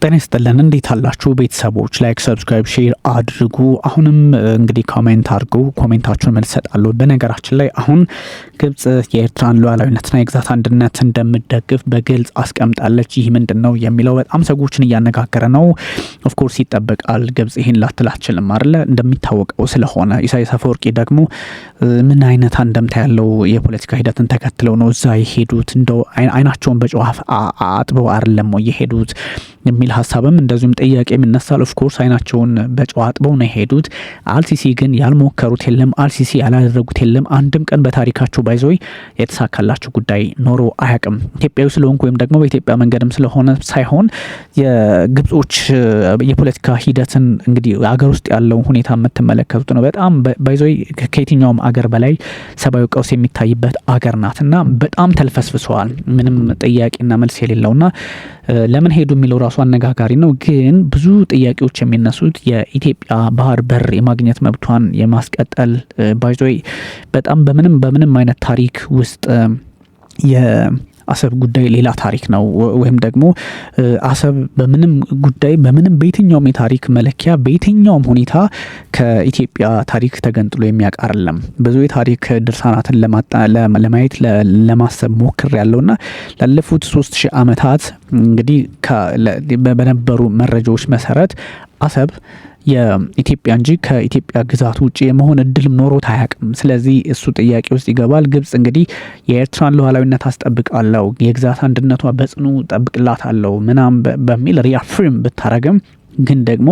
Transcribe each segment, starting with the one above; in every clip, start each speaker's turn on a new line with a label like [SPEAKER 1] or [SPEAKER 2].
[SPEAKER 1] ጤና ይስጥልን እንዴት አላችሁ ቤተሰቦች? ላይክ ሰብስክራይብ ሼር አድርጉ። አሁንም እንግዲህ ኮሜንት አድርጉ። ኮሜንታችሁን መልስ እሰጣለሁ። በነገራችን ላይ አሁን ግብጽ የኤርትራን ሉዓላዊነትና የግዛት አንድነት እንደምትደግፍ በግልጽ አስቀምጣለች። ይህ ምንድነው የሚለው በጣም ሰዎችን እያነጋገረ ነው። ኦፍ ኮርስ ይጠበቃል። ግብጽ ይሄን ላትል አትችልም አይደል? እንደሚታወቀው ስለሆነ ኢሳያስ አፈወርቂ ደግሞ ምን አይነት አንደምታ ያለው የፖለቲካ ሂደትን ተከትለው ነው እዛ የሄዱት? እንደው አይናቸውን በጨው አጥበው አይደለም የሄዱት የሚል ሀሳብም እንደዚሁም ጥያቄ ይነሳል። ኦፍ ኮርስ አይናቸውን በጨው አጥበው ነው የሄዱት። አልሲሲ ግን ያልሞከሩት የለም፣ አልሲሲ ያላደረጉት የለም። አንድም ቀን በታሪካቸው ባይዞይ የተሳካላቸው ጉዳይ ኖሮ አያውቅም። ኢትዮጵያዊ ስለሆንኩ ወይም ደግሞ በኢትዮጵያ መንገድም ስለሆነ ሳይሆን የግብጾች የፖለቲካ ሂደትን እንግዲህ አገር ውስጥ ያለው ሁኔታ የምትመለከቱት ነው። በጣም ባይዞይ ከየትኛውም አገር በላይ ሰብአዊ ቀውስ የሚታይበት አገር ናትና በጣም ተልፈስፍሰዋል። ምንም ጥያቄና መልስ የሌለውና ለምን ሄዱ የሚለው ራሱ አነጋጋሪ ነው። ግን ብዙ ጥያቄዎች የሚነሱት የኢትዮጵያ ባህር በር የማግኘት መብቷን የማስቀጠል ባይዞይ በጣም በምንም አይነት ታሪክ ውስጥ አሰብ ጉዳይ ሌላ ታሪክ ነው። ወይም ደግሞ አሰብ በምንም ጉዳይ በየትኛውም የታሪክ መለኪያ በየትኛውም ሁኔታ ከኢትዮጵያ ታሪክ ተገንጥሎ የሚያቃርለም ብዙ የታሪክ ድርሳናትን ለማየት ለማሰብ ሞክር ያለውና ላለፉት 3000 ዓመታት እንግዲህ በነበሩ መረጃዎች መሰረት አሰብ የኢትዮጵያ እንጂ ከኢትዮጵያ ግዛት ውጪ የመሆን እድልም ኖሮት አያውቅም። ስለዚህ እሱ ጥያቄ ውስጥ ይገባል። ግብጽ እንግዲህ የኤርትራን ሉዓላዊነት አስጠብቃለሁ፣ የግዛት አንድነቷ በጽኑ ጠብቅላታለሁ ምናም በሚል ሪአፍርም ብታረግም ግን ደግሞ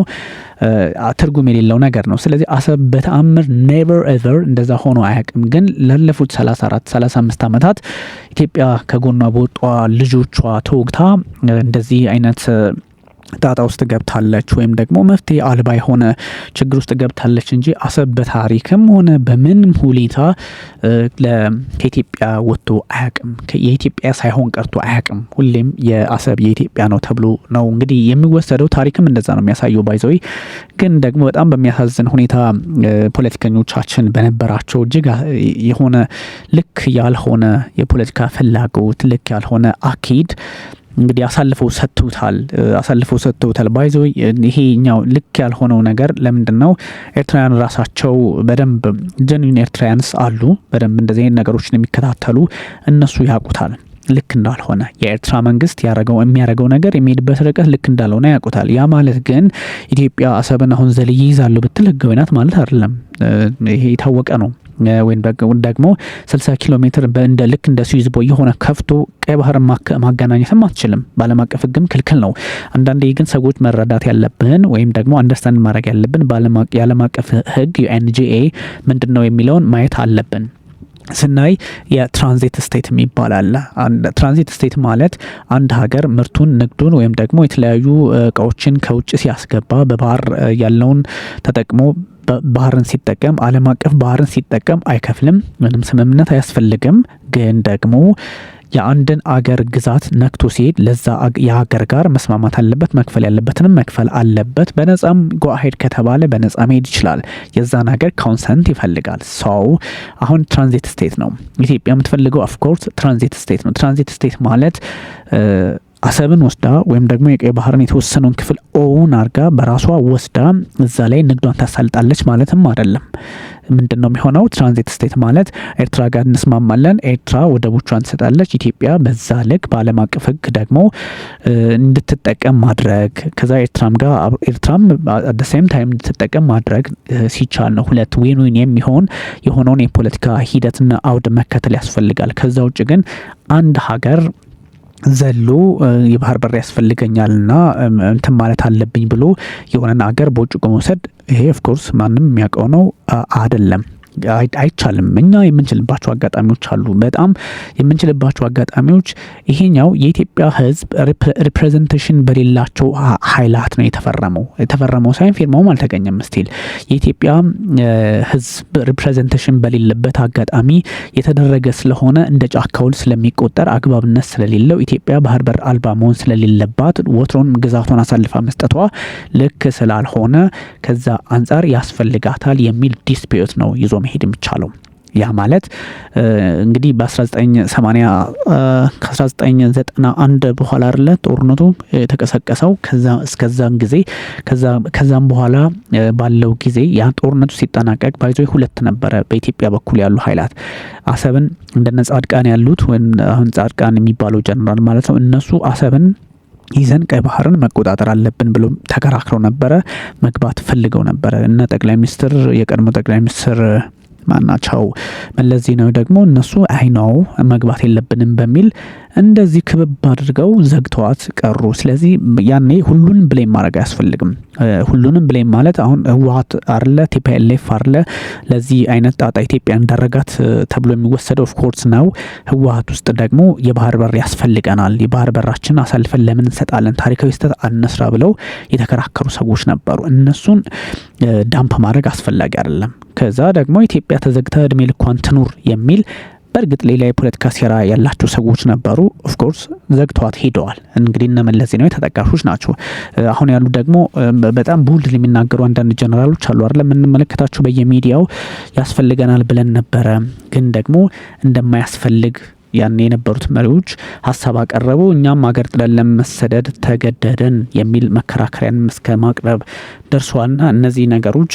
[SPEAKER 1] ትርጉም የሌለው ነገር ነው። ስለዚህ አሰብ በተአምር ኔቨር ኤቨር እንደዛ ሆኖ አያውቅም። ግን ላለፉት 34-35 ዓመታት ኢትዮጵያ ከጎኗ በወጧ ልጆቿ ተወግታ እንደዚህ አይነት ጣጣ ውስጥ ገብታለች ወይም ደግሞ መፍትሄ አልባ የሆነ ችግር ውስጥ ገብታለች እንጂ አሰብ በታሪክም ሆነ በምንም ሁኔታ ከኢትዮጵያ ወጥቶ አያውቅም። የኢትዮጵያ ሳይሆን ቀርቶ አያውቅም። ሁሌም የአሰብ የኢትዮጵያ ነው ተብሎ ነው እንግዲህ የሚወሰደው። ታሪክም እንደዛ ነው የሚያሳየው። ባይዘይ ግን ደግሞ በጣም በሚያሳዝን ሁኔታ ፖለቲከኞቻችን በነበራቸው እጅግ የሆነ ልክ ያልሆነ የፖለቲካ ፍላጎት ልክ ያልሆነ አካሄድ እንግዲህ አሳልፈው ሰጥተውታል። ባይዘው ይሄኛው ልክ ያልሆነው ነገር ለምንድነው? ኤርትራውያን ራሳቸው በደንብ ጀኒን ኤርትራውያንስ አሉ በደንብ እንደዚህ አይነት ነገሮችን የሚከታተሉ እነሱ ያውቁታል ልክ እንዳልሆነ። የኤርትራ መንግስት የሚያደርገው ነገር የሚሄድበት ርቀት ልክ እንዳልሆነ ያውቁታል። ያ ማለት ግን ኢትዮጵያ አሰብን አሁን ዘልዬ ይዛለሁ ብትል ህጋዊ ናት ማለት አይደለም። ይሄ የታወቀ ነው። ወይም ደግሞ 60 ኪሎ ሜትር ልክ እንደ ስዊዝ ቦይ የሆነ ከፍቶ ቀይ ባህር ማገናኘትም አትችልም። በዓለም አቀፍ ህግም ክልክል ነው። አንዳንዴ ግን ሰዎች መረዳት ያለብን ወይም ደግሞ አንደርስታንድ ማድረግ ያለብን የዓለም አቀፍ ህግ UNGA ምንድነው የሚለውን ማየት አለብን። ስናይ የትራንዚት ስቴት የሚባል ትራንዚት ስቴት ማለት አንድ ሀገር ምርቱን ንግዱን ወይም ደግሞ የተለያዩ እቃዎችን ከውጭ ሲያስገባ በባህር ያለውን ተጠቅሞ ባህርን ሲጠቀም ዓለም አቀፍ ባህርን ሲጠቀም አይከፍልም። ምንም ስምምነት አያስፈልግም። ግን ደግሞ የአንድን አገር ግዛት ነክቶ ሲሄድ ለዛ የሀገር ጋር መስማማት አለበት። መክፈል ያለበትንም መክፈል አለበት። በነጻም ጎአሄድ ከተባለ በነጻ መሄድ ይችላል። የዛን ሀገር ኮንሰንት ይፈልጋል። ሰው አሁን ትራንዚት ስቴት ነው ኢትዮጵያ የምትፈልገው። ኦፍኮርስ ትራንዚት ስቴት ነው። ትራንዚት ስቴት ማለት አሰብን ወስዳ ወይም ደግሞ የቀይ ባህርን የተወሰነውን ክፍል ኦውን አርጋ በራሷ ወስዳ እዛ ላይ ንግዷን ታሳልጣለች ማለትም አይደለም። ምንድነው የሚሆነው? ትራንዚት ስቴት ማለት ኤርትራ ጋር እንስማማለን፣ ኤርትራ ወደቦቿን ትሰጣለች፣ ኢትዮጵያ በዛ ልክ በዓለም አቀፍ ህግ ደግሞ እንድትጠቀም ማድረግ፣ ከዛ ኤርትራም አት ዘ ሴም ታይም እንድትጠቀም ማድረግ ሲቻል ነው ሁለት ዊን የሚሆን የሆነውን የፖለቲካ ሂደትና አውድ መከተል ያስፈልጋል። ከዛ ውጭ ግን አንድ ሀገር ዘሎ የባህር በር ያስፈልገኛልና እንትን ማለት አለብኝ ብሎ የሆነን ሀገር በውጭ መውሰድ ይሄ ኦፍ ኮርስ ማንም የሚያውቀው ነው አይደለም። አይቻልም። እኛ የምንችልባቸው አጋጣሚዎች አሉ። በጣም የምንችልባቸው አጋጣሚዎች ይሄኛው የኢትዮጵያ ህዝብ ሪፕሬዘንቴሽን በሌላቸው ኃይላት ነው የተፈረመው ሳይሆን ፊርማውም አልተገኘም። ስቲል የኢትዮጵያ ህዝብ ሪፕሬዘንቴሽን በሌለበት አጋጣሚ የተደረገ ስለሆነ እንደ ጫካውል ስለሚቆጠር አግባብነት ስለሌለው ኢትዮጵያ ባህር በር አልባ መሆን ስለሌለባት ወትሮን ግዛቷን አሳልፋ መስጠቷ ልክ ስላልሆነ ከዛ አንጻር ያስፈልጋታል የሚል ዲስፒዩት ነው ይዞ መሄድ የሚቻለው። ያ ማለት እንግዲህ በ1980 ከ1991 በኋላ አይደለ ጦርነቱ የተቀሰቀሰው። እስከዛን ጊዜ ከዛም በኋላ ባለው ጊዜ ያ ጦርነቱ ሲጠናቀቅ ባይዞ ሁለት ነበረ በኢትዮጵያ በኩል ያሉ ኃይላት አሰብን እንደነ ጻድቃን ያሉት ወይም አሁን ጻድቃን የሚባለው ጀነራል ማለት ነው። እነሱ አሰብን ይዘን ቀይ ባህርን መቆጣጠር አለብን ብሎ ተከራክረው ነበረ። መግባት ፈልገው ነበረ እና የቀድሞ ጠቅላይ ሚኒስትር ማናቸው መለስ ዜናዊ ደግሞ እነሱ ነው መግባት የለብንም በሚል እንደዚህ ክብብ አድርገው ዘግተዋት ቀሩ። ስለዚህ ያኔ ሁሉንም ብሌም ማድረግ አያስፈልግም። ሁሉንም ብሌም ማለት አሁን ህወሓት አይደለ ቲፒኤልኤፍ አይደለ ለዚህ አይነት ጣጣ ኢትዮጵያ እንዳረጋት ተብሎ የሚወሰደው ኦፍ ኮርስ ነው። ህወሓት ውስጥ ደግሞ የባህር በር ያስፈልገናል፣ የባህር በራችን አሳልፈን ለምን እንሰጣለን፣ ታሪካዊ ስህተት አነስራ ብለው የተከራከሩ ሰዎች ነበሩ። እነሱን ዳምፕ ማድረግ አስፈላጊ አይደለም። ከዛ ደግሞ ኢትዮጵያ ተዘግታ እድሜ ልኳን ትኑር የሚል በእርግጥ ሌላ የፖለቲካ ሴራ ያላቸው ሰዎች ነበሩ። ኦፍ ኮርስ ዘግተዋት ሄደዋል። እንግዲህ እነ መለስ ዜናዊ ተጠቃሾች ናቸው። አሁን ያሉ ደግሞ በጣም ቦልድ የሚናገሩ አንዳንድ ጀነራሎች አሉ አይደል የምንመለከታቸው በየሚዲያው ያስፈልገናል ብለን ነበረ፣ ግን ደግሞ እንደማያስፈልግ ያን የነበሩት መሪዎች ሀሳብ አቀረቡ። እኛም ሀገር ጥለን ለመሰደድ ተገደደን የሚል መከራከሪያን እስከ ማቅረብ ደርሷልና እነዚህ ነገሮች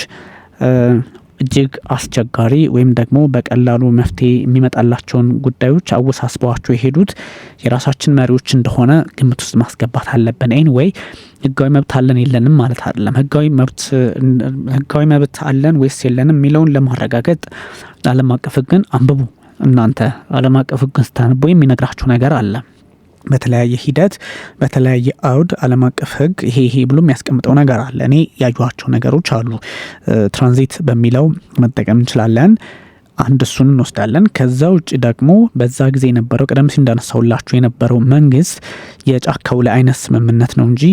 [SPEAKER 1] እጅግ አስቸጋሪ ወይም ደግሞ በቀላሉ መፍትሄ የሚመጣላቸውን ጉዳዮች አወሳስበዋቸው የሄዱት የራሳችን መሪዎች እንደሆነ ግምት ውስጥ ማስገባት አለብን። ኤኒዌይ ህጋዊ መብት አለን የለንም ማለት አይደለም። ህጋዊ መብት አለን ወይስ የለንም የሚለውን ለማረጋገጥ ዓለም አቀፍ ህግን አንብቡ። እናንተ ዓለም አቀፍ ህግን ስታነቡ የሚነግራችሁ ነገር አለ። በተለያየ ሂደት በተለያየ አውድ ዓለም አቀፍ ህግ ይሄ ብሎ የሚያስቀምጠው ነገር አለ። እኔ ያዩዋቸው ነገሮች አሉ። ትራንዚት በሚለው መጠቀም እንችላለን። አንድ እሱን እንወስዳለን። ከዛ ውጭ ደግሞ በዛ ጊዜ የነበረው ቀደም ሲል እንዳነሳውላችሁ የነበረው መንግስት የጫካው ላይ አይነት ስምምነት ነው እንጂ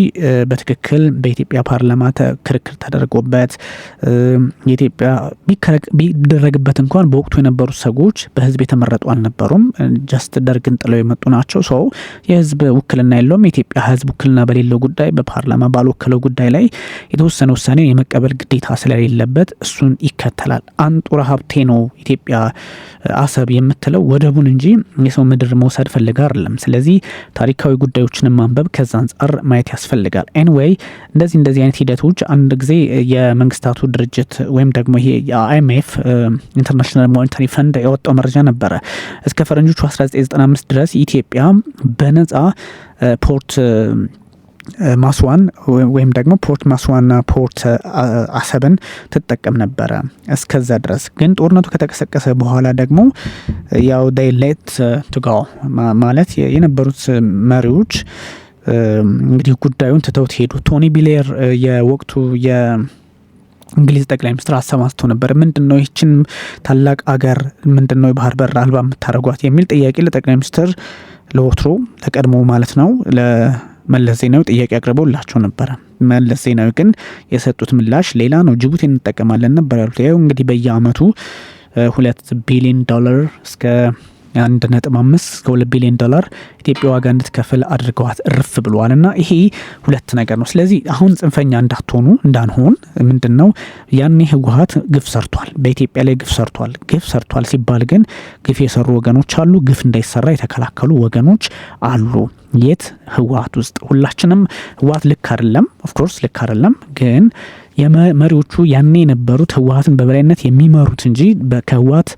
[SPEAKER 1] በትክክል በኢትዮጵያ ፓርላማ ክርክር ተደርጎበት የኢትዮጵያ ቢደረግበት እንኳን በወቅቱ የነበሩ ሰዎች በህዝብ የተመረጡ አልነበሩም። ጀስት ደርግን ጥለው የመጡ ናቸው። ሰው የህዝብ ውክልና የለውም። የኢትዮጵያ ህዝብ ውክልና በሌለው ጉዳይ በፓርላማ ባልወከለው ጉዳይ ላይ የተወሰነ ውሳኔ የመቀበል ግዴታ ስለሌለበት እሱን ይከተላል። አንጡራ ሀብቴ ነው ኢትዮጵያ አሰብ የምትለው ወደቡን እንጂ የሰው ምድር መውሰድ ፈልጋ አይደለም። ስለዚህ ታሪካዊ ጉዳዮችን ማንበብ ከዛ አንፃር ማየት ያስፈልጋል። ኤኒዌይ እንደዚህ አይነት ሂደቶች አንድ ጊዜ የመንግስታቱ ድርጅት ወይም ደግሞ ይሄ የአይኤምኤፍ ኢንተርናሽናል ሞኔታሪ ፈንድ ያወጣው መረጃ ነበረ። እስከ ፈረንጆቹ 1995 ድረስ ኢትዮጵያ በነጻ ፖርት ማስዋን ወይም ደግሞ ፖርት ማስዋንና ፖርት አሰብን ትጠቀም ነበረ እስከዛ ድረስ። ግን ጦርነቱ ከተቀሰቀሰ በኋላ ደግሞ ያው they let to go ማለት የነበሩት መሪዎች እንግዲህ ጉዳዩን ትተውት ሄዱ። ቶኒ ብሌር የወቅቱ እንግሊዝ ጠቅላይ ሚኒስትር አሰማስቶ ነበር። ምንድነው ይህችን ታላቅ አገር ምንድነው የባህር በር አልባ የምታደርጓት የሚል ጥያቄ ለጠቅላይ ሚኒስትር ለወትሮ ተቀድሞ ማለት ነው መለስ ዜናዊ ጥያቄ አቅርበውላቸው ነበረ። መለስ ዜናዊ ግን የሰጡት ምላሽ ሌላ ነው። ጅቡቲ እንጠቀማለን ነበር ያሉት። ያው እንግዲህ በየአመቱ $2 ቢሊዮን እስከ 1.5 እስከ $2 ቢሊዮን ኢትዮጵያ ዋጋ እንድትከፍል አድርገዋት እርፍ ብለዋልና ይሄ ሁለት ነገር ነው። ስለዚህ አሁን ጽንፈኛ እንዳንሆን ምንድነው ያኔ ህወሓት ግፍ ሰርቷል፣ በኢትዮጵያ ላይ ግፍ ሰርቷል ሲባል ግን ግፍ የሰሩ ወገኖች አሉ፣ ግፍ እንዳይሰራ የተከላከሉ ወገኖች አሉ። የት ህወሓት ውስጥ ሁላችንም ህወሓት ልክ አይደለም፣ ኦፍ ኮርስ ልክ አይደለም። ግን የመሪዎቹ ያኔ የነበሩት ህወሓትን በበላይነት የሚመሩት እንጂ ህወሓት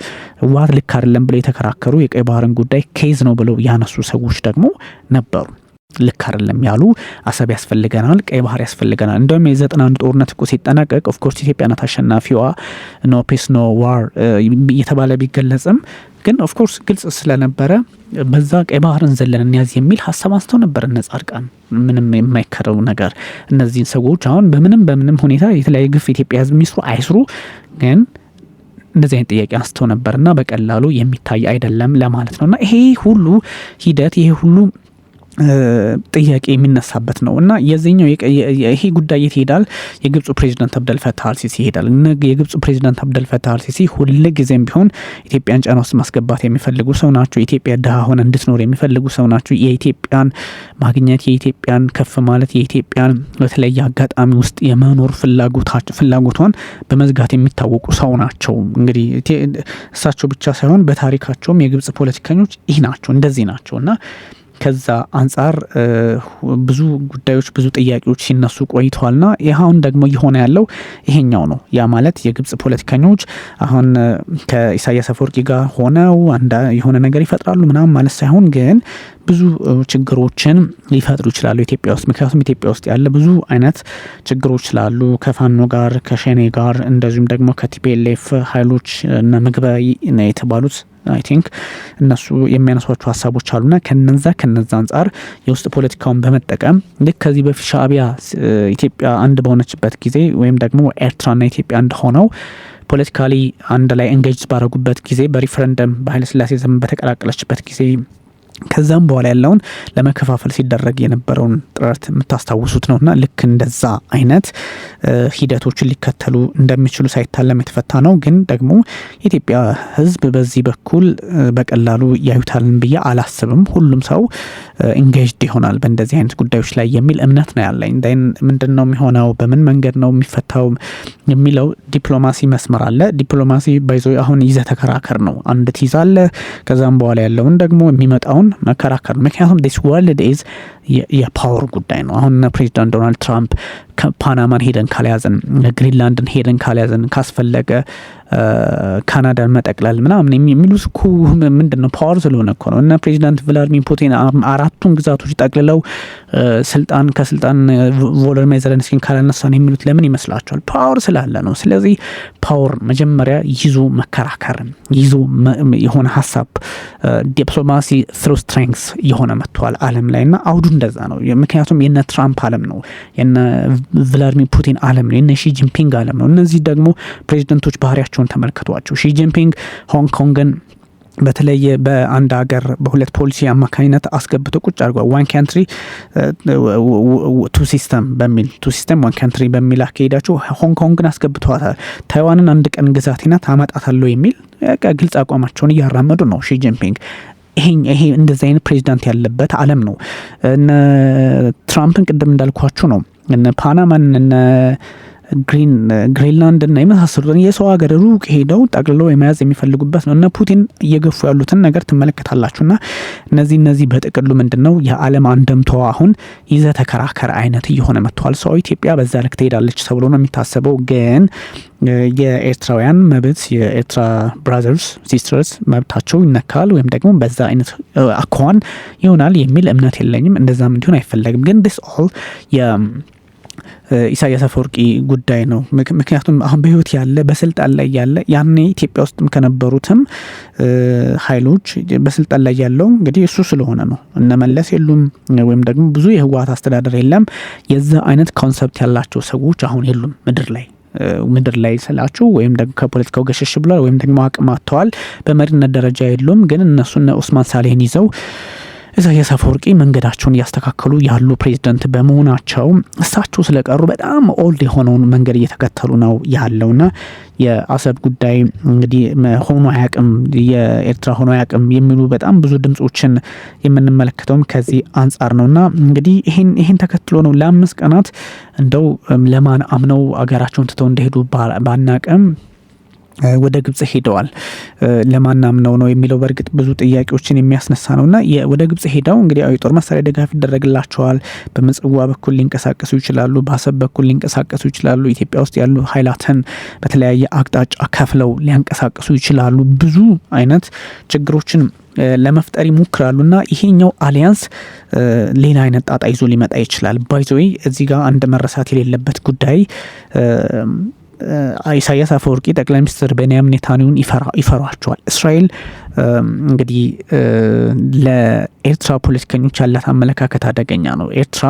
[SPEAKER 1] ልክ አይደለም ብለው የተከራከሩ የቀይ ባህርን ጉዳይ ኬዝ ነው ብለው ያነሱ ሰዎች ደግሞ ነበሩ። ልክ አይደለም ያሉ አሰብ ያስፈልገናል፣ ቀይ ባህር ያስፈልገናል። እንደውም የ91 ጦርነት እኮ ሲጠናቀቅ ኦፍ ኮርስ ኢትዮጵያ ናት አሸናፊዋ፣ ኖ ፒስ ኖ ዋር እየተባለ ቢገለጽም ግን ኦፍ ኮርስ ግልጽ ስለነበረ በዛ ቀይ ባህርን ዘለን እንያዝ የሚል ሀሳብ አንስተው ነበር እነ ጻድቃን። ምንም የማይከረው ነገር እነዚህን ሰዎች አሁን በምንም ሁኔታ የተለያየ ግፍ ኢትዮጵያ ህዝብ የሚስሩ አይስሩ፣ ግን እንደዚህ አይነት ጥያቄ አንስተው ነበርና በቀላሉ የሚታይ አይደለም ለማለት ነውና ይሄ ሁሉ ሂደት ይሄ ሁሉ ጥያቄ የሚነሳበት ነው እና የዚህኛው ይሄ ጉዳይ የት ይሄዳል? የግብፁ ፕሬዚዳንት አብደል ፈታህ አልሲሲ ይሄዳል። የግብፁ ፕሬዚዳንት አብደል ፈታህ አልሲሲ ሁልጊዜም ቢሆን ኢትዮጵያን ጫና ውስጥ ማስገባት የሚፈልጉ ሰው ናቸው። ኢትዮጵያ ድሃ ሆነ እንድትኖር የሚፈልጉ ሰው ናቸው። የኢትዮጵያን ማግኘት፣ የኢትዮጵያን ከፍ ማለት፣ የኢትዮጵያን በተለየ አጋጣሚ ውስጥ የመኖር ፍላጎቷን በመዝጋት የሚታወቁ ሰው ናቸው። እንግዲህ እሳቸው ብቻ ሳይሆን በታሪካቸውም የግብፅ ፖለቲከኞች ይህ ናቸው፣ እንደዚህ ናቸው እና ከዛ አንጻር ብዙ ጉዳዮች ብዙ ጥያቄዎች ሲነሱ ቆይተዋልና አሁን ደግሞ እየሆነ ያለው ይሄኛው ነው። ያ ማለት የግብጽ ፖለቲከኞች አሁን ከኢሳያስ አፈወርቂ ጋር ሆነው የሆነ ነገር ይፈጥራሉ ምናምን ማለት ሳይሆን ግን ብዙ ችግሮችን ሊፈጥሩ ይችላሉ ኢትዮጵያ ውስጥ። ምክንያቱም ኢትዮጵያ ውስጥ ያለ ብዙ አይነት ችግሮች ስላሉ ከፋኖ ጋር ከሸኔ ጋር እንደዚሁም ደግሞ ከቲፒኤልኤፍ ኃይሎች እና ምግበ የተባሉት አይ ቲንክ እነሱ የሚያነሷቸው ሀሳቦች አሉና ከነዛ አንጻር የውስጥ ፖለቲካውን በመጠቀም ልክ ከዚህ በፊት ሻዕቢያ ኢትዮጵያ አንድ በሆነችበት ጊዜ ወይም ደግሞ ኤርትራና ኢትዮጵያ አንድ ሆነው ፖለቲካሊ አንድ ላይ ኤንጌጅ ባረጉበት ጊዜ በሪፈረንደም በኃይለ ሥላሴ ዘመን በተቀላቀለችበት ጊዜ ከዛም በኋላ ያለውን ለመከፋፈል ሲደረግ የነበረውን ጥረት የምታስታውሱት ነውና ልክ እንደዛ አይነት ሂደቶችን ሊከተሉ እንደሚችሉ ሳይታለም የተፈታ ነው። ግን ደግሞ የኢትዮጵያ ሕዝብ በዚህ በኩል በቀላሉ ያዩታልን ብዬ አላስብም። ሁሉም ሰው ኢንጌጅድ ይሆናል በእንደዚህ አይነት ጉዳዮች ላይ የሚል እምነት ነው ያለኝ። ምንድን ነው የሚሆነው፣ በምን መንገድ ነው የሚፈታው የሚለው ዲፕሎማሲ መስመር አለ። ዲፕሎማሲ ባይዞ አሁን ይዘህ ተከራከር ነው። አንድ ትይዛለ ከዛም በኋላ ያለውን ደግሞ የሚመጣውን መከራከር። ምክንያቱም ዲስ ወርልድ ኢዝ የፓወር ጉዳይ ነው። አሁን ፕሬዚዳንት ዶናልድ ትራምፕ ፓናማን ሄደን ካልያዘን፣ ግሪንላንድን ሄደን ካልያዘን፣ ካስፈለገ ካናዳን መጠቅለል ምናምን የሚሉት እኮ ምንድነው ፓወር ስለሆነ እኮ ነው። እና ፕሬዚዳንት ቭላዲሚር ፑቲን አራቱን ግዛቶች ጠቅልለው ከስልጣን ቮሎዲሚር ዜሌንስኪን ካላነሳን የሚሉት ለምን ይመስላችኋል? ፓወር ስላለ ነው። ስለዚህ ፓወር መጀመሪያ ይዞ መከራከርን ይዞ የሆነ ሀሳብ ዲፕሎማሲ ትሩ ስትሬንግስ የሆነ መጥቷል ዓለም ላይ እና አውዱ እንደዛ ነው። ምክንያቱም የነ ትራምፕ ዓለም ነው፣ የነ ቭላዲሚር ፑቲን ዓለም ነው፣ የነ ሺ ጂንፒንግ ዓለም ነው። እነዚህ ደግሞ ፕሬዚደንቶች ባህሪያቸውን ተመልከቷቸው። ሺ ጂንፒንግ ሆንግ ኮንግን በተለየ በአንድ ሀገር በሁለት ፖሊሲ አማካኝነት አስገብቶ ቁጭ አድርጓል። ዋን ካንትሪ ቱ ሲስተም ዋን ካንትሪ በሚል አካሄዳቸው ሆንግ ኮንግን አስገብተዋታል። ታይዋንን አንድ ቀን ግዛቴ ናት አመጣታለሁ የሚል ግልጽ አቋማቸውን እያራመዱ ነው ሺ ጂንፒንግ። ይሄ እንደዚህ አይነት ፕሬዚዳንት ያለበት ዓለም ነው። እነ ትራምፕን ቅድም እንዳልኳችሁ ነው እነ ፓናማን እነ ግሪንላንድ እና የመሳሰሉትን የሰው ሀገር ሩቅ ሄደው ጠቅልለው የመያዝ የሚፈልጉበት ነው። እነ ፑቲን እየገፉ ያሉትን ነገር ትመለከታላችሁና እነዚህ በጥቅሉ ምንድነው የዓለም አንደምታዋ አሁን ይዘ ተከራከር አይነት እየሆነ መጥቷል። ሰው ኢትዮጵያ በዛ ልክ ትሄዳለች ተብሎ ነው የሚታሰበው። ግን የኤርትራውያን መብት የኤርትራ ብራዘርስ ሲስተርስ መብታቸው ይነካል ወይም ደግሞ በዛ አይነት አኳን ይሆናል የሚል እምነት የለኝም። እንደዛም እንዲሆን አይፈለግም። ግን this all ኢሳያስ አፈወርቂ ጉዳይ ነው። ምክንያቱም አሁን በህይወት ያለ በስልጣን ላይ ያለ ያኔ ኢትዮጵያ ውስጥም ከነበሩትም ኃይሎች በስልጣን ላይ ያለው እንግዲህ እሱ ስለሆነ ነው። እነመለስ የሉም ወይም ደግሞ ብዙ የህወሓት አስተዳደር የለም። የዛ አይነት ኮንሰፕት ያላቸው ሰዎች አሁን የሉም ምድር ላይ ስላችሁ ወይም ደግሞ ከፖለቲካው ገሸሽ ብሏል ወይም ደግሞ አቅም አጥተዋል። በመሪነት ደረጃ የሉም። ግን እነሱና ኡስማን ሳሌህን ይዘው ኢሳያስ አፈወርቂ መንገዳቸውን እያስተካከሉ ያሉ ፕሬዚዳንት በመሆናቸው እሳቸው ስለቀሩ በጣም ኦልድ የሆነውን መንገድ እየተከተሉ ነው ያለውና የአሰብ ጉዳይ እንግዲህ ሆኖ አያውቅም፣ የኤርትራ ሆኖ አያውቅም የሚሉ በጣም ብዙ ድምጾችን የምንመለከተውም ከዚህ አንጻር ነውና እንግዲህ ይሄን ተከትሎ ነው ለ5 ቀናት እንደው ለማን አምነው አገራቸውን ትተው እንደሄዱ ባናቀም ወደ ግብጽ ሄደዋል። ለማናም ነው የሚለው በርግጥ ብዙ ጥያቄዎችን የሚያስነሳ ነውና ወደ ግብጽ ሄደው እንግዲህ የጦር መሳሪያ ድጋፍ ይደረግላቸዋል። በምጽዋ በኩል ሊንቀሳቀሱ ይችላሉ፣ በአሰብ በኩል ሊንቀሳቀሱ ይችላሉ። ኢትዮጵያ ውስጥ ያሉ ኃይላትን በተለያየ አቅጣጫ ከፍለው ሊያንቀሳቀሱ ይችላሉ። ብዙ አይነት ችግሮችን ለመፍጠር ይሞክራሉና ይሄኛው አሊያንስ ሌላ አይነት ጣጣ ይዞ ሊመጣ ይችላል። ባይዘይ እዚህ ጋር አንድ መረሳት የሌለበት ጉዳይ ኢሳያስ አፈወርቂ ጠቅላይ ሚኒስትር ቤንያሚን ኔታንያሁን ይፈሯቸዋል። እስራኤል እንግዲህ ለኤርትራ ፖለቲከኞች ያላት አመለካከት አደገኛ ነው። ኤርትራ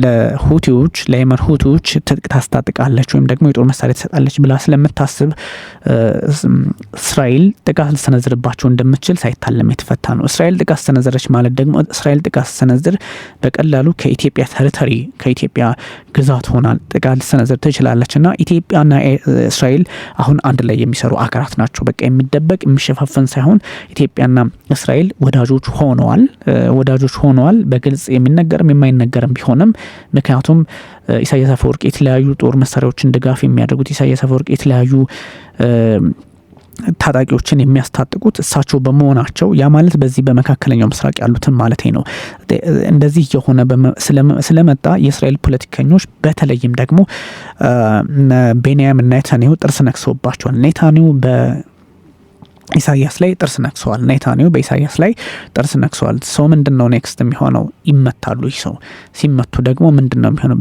[SPEAKER 1] ለሁቲዎች ለየመን ሁቲዎች ትጥቅ ታስታጥቃለች ወይም ደግሞ የጦር መሳሪያ ትሰጣለች ብላ ስለምታስብ እስራኤል ጥቃት ልትሰነዝርባቸው እንደምትችል ሳይታለም የተፈታ ነው። እስራኤል ጥቃት ሰነዘረች ማለት ደግሞ እስራኤል ጥቃት ሰነዝር በቀላሉ ከኢትዮጵያ ቴሪቶሪ ከኢትዮጵያ ግዛት ሆናል ጥቃት ልትሰነዝር ትችላለች እና ኢትዮጵያና እስራኤል አሁን አንድ ላይ የሚሰሩ አገራት ናቸው። በቃ የሚደበቅ የሚሸፋፈን ሳይሆን ኢትዮጵያና እስራኤል ወዳጆች ሆነዋል። በግልጽ የሚነገርም የማይነገርም ቢሆንም ምክንያቱም ኢሳያስ አፈወርቂ የተለያዩ ጦር መሳሪያዎችን ድጋፍ የሚያደርጉት ኢሳያስ አፈወርቂ የተለያዩ ታጣቂዎችን የሚያስታጥቁት እሳቸው በመሆናቸው ያ ማለት በዚህ በመካከለኛው ምስራቅ ያሉትን ማለት ነው። እንደዚህ የሆነ ስለመጣ የእስራኤል ፖለቲከኞች በተለይም ደግሞ ቤንያሚን ኔታንያሁ ጥርስ ነክሰውባቸዋል። ኔታንያሁ ኢሳያስ ላይ ጥርስ ነክሰዋል። ኔታንያሁ በኢሳያስ ላይ ጥርስ ነክሰዋል። ሰው ምንድነው ኔክስት የሚሆነው? ይመታሉ። ሰው ሲመቱ ደግሞ ምንድነው የሚሆነው?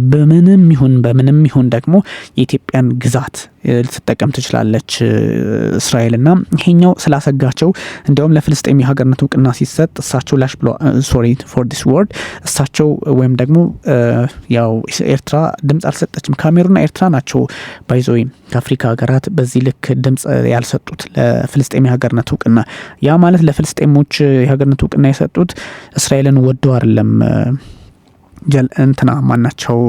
[SPEAKER 1] በምንም ይሁን ደግሞ የኢትዮጵያን ግዛት ልትጠቀም ትችላለች እስራኤልና ይሄኛው ስላሰጋቸው እንዲያውም ለፍልስጤም የሀገርነት እውቅና ሲሰጥ እሳቸው ላሽ ብሎ ሶሪ ፎር ዲስ ወርድ እሳቸው ወይም ደግሞ ያው ኤርትራ ድምጽ አልሰጠችም። ካሜሩንና ኤርትራ ናቸው ባይዞይ ከአፍሪካ ሀገራት በዚህ ልክ ድምጽ ያልሰጡት ለፍልስጤም የሀገርነት እውቅና። ያ ማለት ለፍልስጤሞች የሀገርነት እውቅና የሰጡት እስራኤልን ወደው አይደለም። እንትና ማናቸው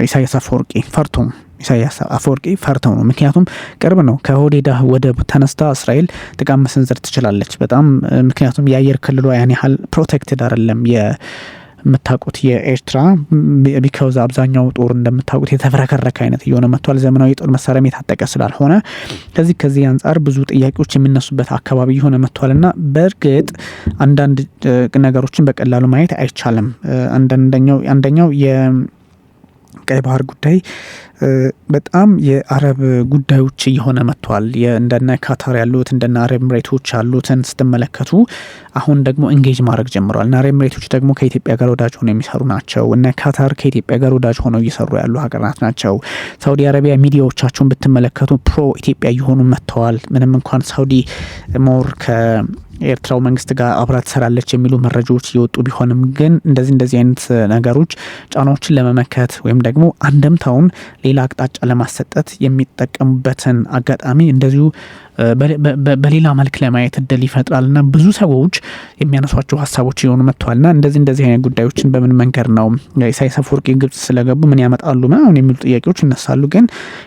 [SPEAKER 1] ኢሳያስ አፈወርቂ ፈርተው ነው። ምክንያቱም ቅርብ ነው። ከሆዴዳ ወደብ ተነስታ እስራኤል ጥቃት መሰንዘር ትችላለች በጣም ምክንያቱም የአየር ክልሏ ያን ያህል ፕሮቴክትድ አይደለም የምታውቁት የኤርትራ ቢካውዝ አብዛኛው ጦር እንደምታውቁት የተፈረከረከ አይነት እየሆነ መጥቷል። ዘመናዊ ጦር መሳሪያ የታጠቀ ስላልሆነ ከዚህ አንጻር ብዙ ጥያቄዎች የሚነሱበት አካባቢ እየሆነ መጥቷልና በእርግጥ አንዳንድ ነገሮችን በቀላሉ ማየት አይቻልም። አንደኛው ቀይ ባህር ጉዳይ በጣም የአረብ ጉዳዮች እየሆነ መጥቷል። እንደነ ካታር ያሉት እንደነ አረብ ኤምሬቶች ያሉትን ስትመለከቱ አሁን ደግሞ ኢንጌጅ ማድረግ ጀምረዋል። እና አረብ ኤምሬቶች ደግሞ ከኢትዮጵያ ጋር ወዳጅ ሆነው የሚሰሩ ናቸው። እና ካታር ከኢትዮጵያ ጋር ወዳጅ ሆነው እየሰሩ ያሉ ሀገራት ናቸው። ሳውዲ አረቢያ ሚዲያዎቻቸውን ብትመለከቱ ፕሮ ኢትዮጵያ እየሆኑ መጥተዋል። ምንም እንኳን ሳውዲ ሞር ኤርትራው መንግስት ጋር አብራ ትሰራለች የሚሉ መረጃዎች እየወጡ ቢሆንም ግን እንደዚህ አይነት ነገሮች ጫናዎችን ለመመከት ወይም ደግሞ አንደምታውን ሌላ አቅጣጫ ለማሰጠት የሚጠቀሙበትን አጋጣሚ እንደዚሁ በሌላ መልክ ለማየት እድል ይፈጥራልና ብዙ ሰዎች የሚያነሷቸው ሀሳቦች እየሆኑ መጥተዋልና እንደዚህ አይነት ጉዳዮችን በምን መንገድ ነው ኢሳያስ አፈወርቂ ግብጽ ስለገቡ ምን ያመጣሉ ምናምን የሚሉ ጥያቄዎች ይነሳሉ። ግን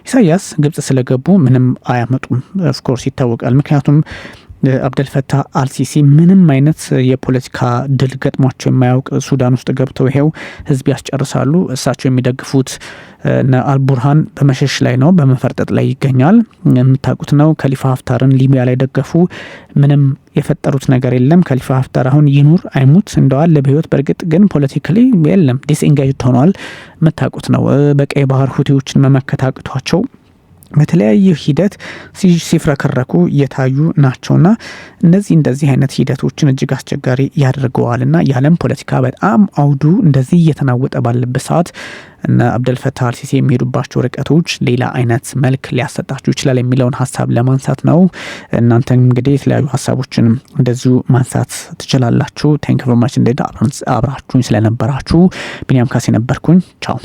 [SPEAKER 1] ኢሳያስ ግብጽ ስለገቡ ምንም አያመጡም ኦፍኮርስ ይታወቃል። ምክንያቱም አብደልፈታህ አልሲሲ ምንም አይነት የፖለቲካ ድል ገጥሟቸው የማያውቅ ሱዳን ውስጥ ገብተው ይሄው ህዝብ ያስጨርሳሉ። እሳቸው የሚደግፉት አልቡርሃን በመሸሽ ላይ ነው፣ በመፈርጠጥ ላይ ይገኛል። የምታውቁት ነው። ከሊፋ ሀፍታርን ሊቢያ ላይ ደገፉ። ምንም የፈጠሩት ነገር የለም። ከሊፋ ሀፍታር አሁን ይኑር አይሙት እንደዋል በህይወት በእርግጥ ግን ፖለቲካሊ የለም ዲስኤንጋጅ ሆነዋል። የምታውቁት ነው። በቀይ ባህር ሁቲዎችን መመከት አቅቷቸው በተለያየ ሂደት ሲፍረከረኩ እየታዩ ናቸውና እንደዚህ አይነት ሂደቶችን እጅግ አስቸጋሪ ያደርገዋልና የዓለም ፖለቲካ በጣም አውዱ እንደዚህ እየተናወጠ ባለበት ሰዓት እና አብደልፈታህ አልሲሲ የሚሄዱባቸው ርቀቶች ሌላ አይነት መልክ ሊያሰጣችሁ ይችላል የሚለውን ሀሳብ ለማንሳት ነው። እናንተም እንግዲህ የተለያዩ ሀሳቦችን እንደዚሁ ማንሳት ትችላላችሁ። ቴንክ ዩ ቨሪ ማች አብራችሁኝ ስለነበራችሁ ቢኒያም ካሴ ነበርኩኝ። ቻው።